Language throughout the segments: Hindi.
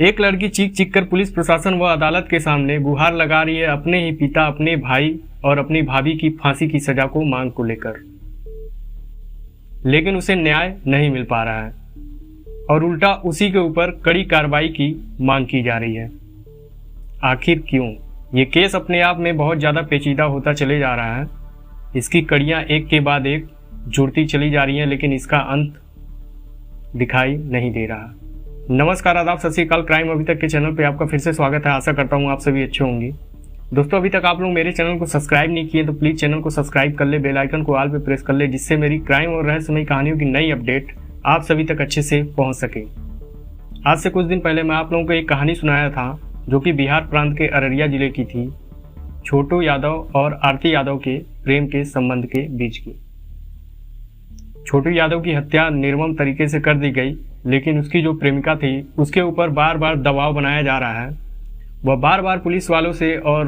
एक लड़की चीख चीख कर पुलिस प्रशासन व अदालत के सामने गुहार लगा रही है अपने ही पिता, अपने भाई और अपनी भाभी की फांसी की सजा को मांग को लेकर, लेकिन उसे न्याय नहीं मिल पा रहा है और उल्टा उसी के ऊपर कड़ी कार्रवाई की मांग की जा रही है। आखिर क्यों? ये केस अपने आप में बहुत ज़्यादा पेचीदा होता चले जा रहा है। इसकी कड़ियाँ एक के बाद एक जुड़ती चली जा रही हैं, लेकिन इसका अंत दिखाई नहीं दे रहा। नमस्कार, आदाब, सत श्री अकाल। क्राइम अभी तक के चैनल पे आपका फिर से स्वागत है। आशा करता हूँ आप सभी अच्छे होंगे। दोस्तों, अभी तक आप लोग मेरे चैनल को सब्सक्राइब नहीं किए तो प्लीज़ चैनल को सब्सक्राइब कर ले, बेल आइकन को ऑल पे प्रेस कर ले, जिससे मेरी क्राइम और रहस्यमयी कहानियों की नई अपडेट आप सभी तक अच्छे से पहुँच सके। आज से कुछ दिन पहले मैं आप लोगों को एक कहानी सुनाया था जो कि बिहार प्रांत के अररिया जिले की थी, छोटू यादव और आरती यादव के प्रेम के संबंध के बीच की। छोटू यादव की हत्या निर्मम तरीके से कर दी गई, लेकिन उसकी जो प्रेमिका थी उसके ऊपर बार बार दबाव बनाया जा रहा है। वह बार बार पुलिस वालों से और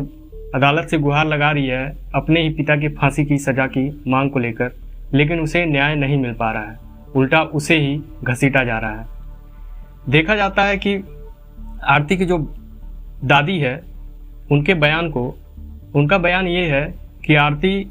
अदालत से गुहार लगा रही है अपने ही पिता की फांसी की सजा की मांग को लेकर, लेकिन उसे न्याय नहीं मिल पा रहा है, उल्टा उसे ही घसीटा जा रहा है। देखा जाता है कि आरती की जो दादी है उनका बयान ये है कि आरती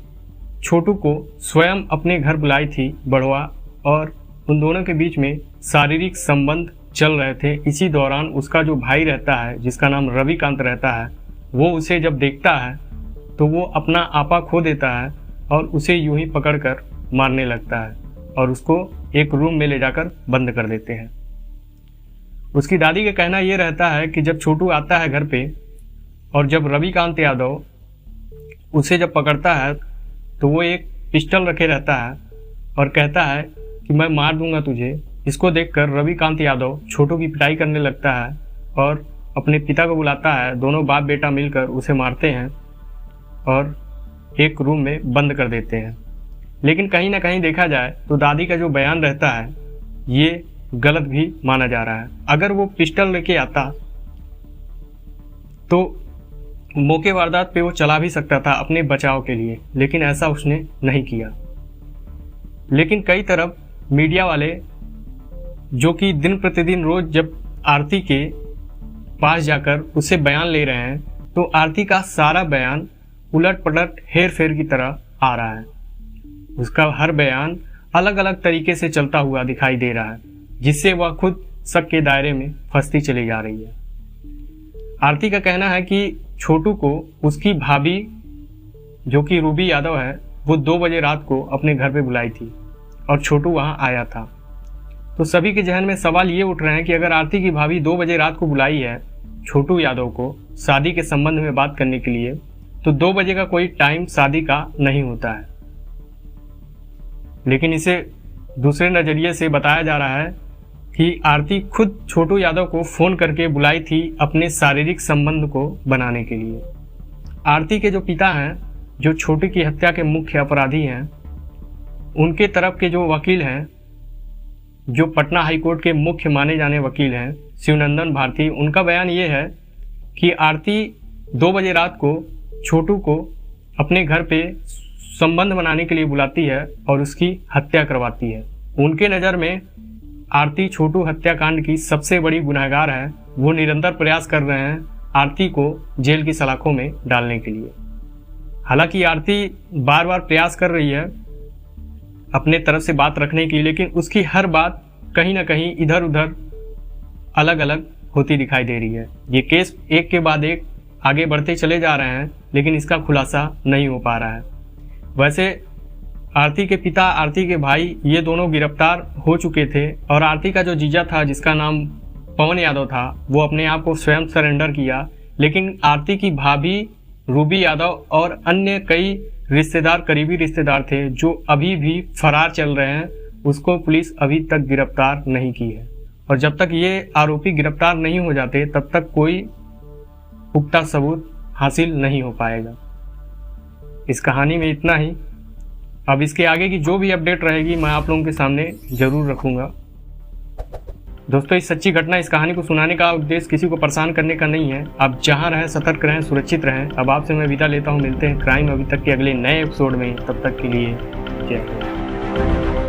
छोटू को स्वयं अपने घर बुलाई थी बढ़वा, और उन दोनों के बीच में शारीरिक संबंध चल रहे थे। इसी दौरान उसका जो भाई रहता है, जिसका नाम रविकांत रहता है, वो उसे जब देखता है तो वो अपना आपा खो देता है और उसे यूं ही पकड़कर मारने लगता है और उसको एक रूम में ले जाकर बंद कर देते हैं। उसकी दादी का कहना ये रहता है कि जब छोटू आता है घर पे और जब रविकांत यादव उसे जब पकड़ता है तो वो एक पिस्टल रखे रहता है और कहता है कि मैं मार दूंगा तुझे। इसको देखकर रविकांत यादव छोटू की पिटाई करने लगता है और अपने पिता को बुलाता है। दोनों बाप बेटा मिलकर उसे मारते हैं और एक रूम में बंद कर देते हैं। लेकिन कहीं ना कहीं देखा जाए तो दादी का जो बयान रहता है ये गलत भी माना जा रहा है। अगर वो पिस्टल लेके आता तो मौके वारदात पे वो चला भी सकता था अपने बचाव के लिए, लेकिन ऐसा उसने नहीं किया। लेकिन कई तरफ मीडिया वाले जो कि दिन प्रतिदिन रोज जब आरती के पास जाकर उससे बयान ले रहे हैं तो आरती का सारा बयान उलट पलट हेर फेर की तरह आ रहा है। उसका हर बयान अलग अलग तरीके से चलता हुआ दिखाई दे रहा है, जिससे वह खुद शक के दायरे में फंसती चली जा रही है। आरती का कहना है कि छोटू को उसकी भाभी जो कि रूबी यादव है वो 2 बजे रात को अपने घर पे बुलाई थी और छोटू वहां आया था। तो सभी के जहन में सवाल ये उठ रहे हैं कि अगर आरती की भाभी 2 बजे रात को बुलाई है छोटू यादव को शादी के संबंध में बात करने के लिए, तो 2 बजे का कोई टाइम शादी का नहीं होता है। लेकिन इसे दूसरे नजरिए से बताया जा रहा है कि आरती खुद छोटू यादव को फोन करके बुलाई थी अपने शारीरिक संबंध को बनाने के लिए। आरती के जो पिता हैं, जो छोटू की हत्या के मुख्य अपराधी हैं, उनके तरफ के जो वकील हैं, जो पटना हाईकोर्ट के मुख्य माने जाने वकील हैं शिवनंदन भारती, उनका बयान ये है कि आरती 2 बजे रात को छोटू को अपने घर पे संबंध बनाने के लिए बुलाती है और उसकी हत्या करवाती है। उनके नज़र में आरती छोटू हत्याकांड की सबसे बड़ी गुनहगार है। वो निरंतर प्रयास कर रहे हैं आरती को जेल की सलाखों में डालने के लिए। हालांकि आरती बार बार प्रयास कर रही है अपने तरफ से बात रखने की, लेकिन उसकी हर बात कहीं ना कहीं इधर उधर अलग अलग होती दिखाई दे रही है। ये केस एक के बाद एक आगे बढ़ते चले जा रहे हैं, लेकिन इसका खुलासा नहीं हो पा रहा है। वैसे आरती के पिता, आरती के भाई, ये दोनों गिरफ्तार हो चुके थे और आरती का जो जीजा था जिसका नाम पवन यादव था वो अपने आप को स्वयं सरेंडर किया। लेकिन आरती की भाभी रूबी यादव और अन्य कई रिश्तेदार, करीबी रिश्तेदार थे जो अभी भी फरार चल रहे हैं, उसको पुलिस अभी तक गिरफ्तार नहीं की है। और जब तक ये आरोपी गिरफ्तार नहीं हो जाते तब तक कोई पुख्ता सबूत हासिल नहीं हो पाएगा। इस कहानी में इतना ही। अब इसके आगे की जो भी अपडेट रहेगी मैं आप लोगों के सामने जरूर रखूंगा। दोस्तों, इस सच्ची घटना, इस कहानी को सुनाने का उद्देश्य किसी को परेशान करने का नहीं है। आप जहां रहें सतर्क रहें, सुरक्षित रहें। अब आपसे मैं विदा लेता हूं। मिलते हैं क्राइम अभी तक के अगले नए एपिसोड में। तब तक के लिए जय हिंद।